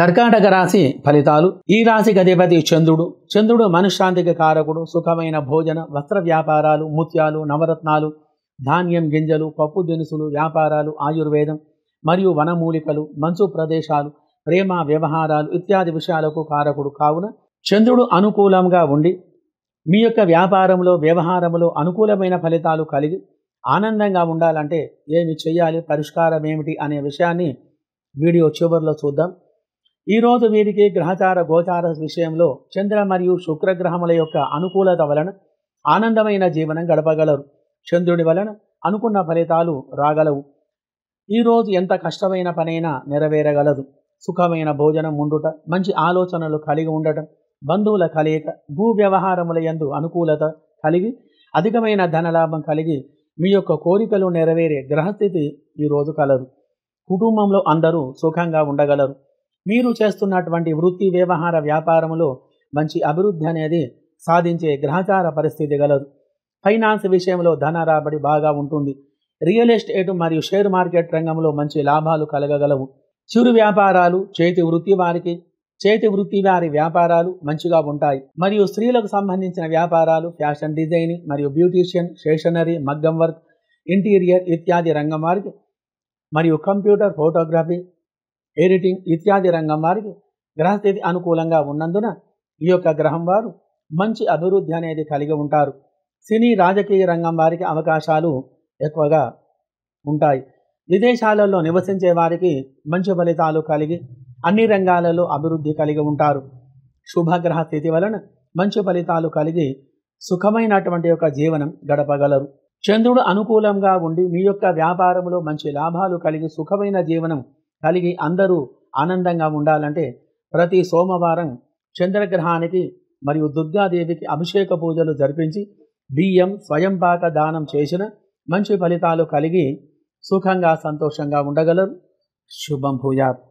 కర్కాటక రాశి ఫలితాలు. ఈ రాశికి అధిపతి చంద్రుడు. చంద్రుడు మనశ్శాంతికి కారకుడు. సుఖమైన భోజన, వస్త్ర వ్యాపారాలు, ముత్యాలు, నవరత్నాలు, ధాన్యం గింజలు, పప్పు దినుసులు వ్యాపారాలు, ఆయుర్వేదం మరియు వనమూలికలు, మంచు ప్రదేశాలు, ప్రేమ వ్యవహారాలు ఇత్యాది విషయాలకు కారకుడు. కావున చంద్రుడు అనుకూలంగా ఉండి మీ యొక్క వ్యాపారంలో, వ్యవహారంలో అనుకూలమైన ఫలితాలు కలిగి ఆనందంగా ఉండాలంటే ఏమి చేయాలి, పరిష్కారం ఏమిటి అనే విషయాన్ని వీడియో చివరిలో చూద్దాం. ఈరోజు వీరికి గ్రహచార గోచార విషయంలో చంద్ర మరియు శుక్రగ్రహముల యొక్క అనుకూలత వలన ఆనందమైన జీవనం గడపగలరు. చంద్రుడి వలన అనుకున్న ఫలితాలు రాగలవు. ఈరోజు ఎంత కష్టమైన పనైనా నెరవేరగలదు. సుఖమైన భోజనం ఉండుట, మంచి ఆలోచనలు కలిగి ఉండటం, బంధువుల కలయిక, భూ వ్యవహారముల యందు అనుకూలత కలిగి అధికమైన ధనలాభం కలిగి మీ యొక్క కోరికలు నెరవేరే గ్రహస్థితి ఈరోజు కలదు. కుటుంబంలో అందరూ సుఖంగా ఉండగలరు. మీరు చేస్తున్నటువంటి వృత్తి, వ్యవహార, వ్యాపారములో మంచి అభివృద్ధి అనేది సాధించే గ్రహచార పరిస్థితి గలదు. ఫైనాన్స్ విషయంలో ధన రాబడి బాగా ఉంటుంది. రియల్ ఎస్టేట్ మరియు షేర్ మార్కెట్ రంగంలో మంచి లాభాలు కలగగలవు. చిరు వ్యాపారాలు, చేతి వృత్తి వారి వ్యాపారాలు మంచిగా ఉంటాయి. మరియు స్త్రీలకు సంబంధించిన వ్యాపారాలు, ఫ్యాషన్ డిజైనింగ్ మరియు బ్యూటీషియన్, స్టేషనరీ, మగ్గం వర్క్, ఇంటీరియర్ ఇత్యాది రంగం వారికి మరియు కంప్యూటర్, ఫోటోగ్రఫీ, ఎడిటింగ్ ఇత్యాది రంగం వారికి గ్రహస్థితి అనుకూలంగా ఉన్నందున ఈ యొక్క గ్రహం వారు మంచి అభివృద్ధి అనేది కలిగి ఉంటారు. సినీ రాజకీయ రంగం వారికి అవకాశాలు ఎక్కువగా ఉంటాయి. విదేశాలలో నివసించే వారికి మంచి ఫలితాలు కలిగి అన్ని రంగాలలో అభివృద్ధి కలిగి ఉంటారు. శుభగ్రహ స్థితి వలన మంచి ఫలితాలు కలిగి సుఖమైనటువంటి యొక్క జీవనం గడపగలరు. చంద్రుడు అనుకూలంగా ఉండి మీ యొక్క వ్యాపారంలో మంచి లాభాలు కలిగి సుఖమైన జీవనం కలిగి అందరూ ఆనందంగా ఉండాలంటే ప్రతి సోమవారం చంద్రగ్రహానికి మరియు దుర్గాదేవికి అభిషేక పూజలు జరిపించి బియ్యం స్వయంపాక దానం చేసిన మంచి ఫలితాలు కలిగి సుఖంగా సంతోషంగా ఉండగలరు. శుభం భూయాత్.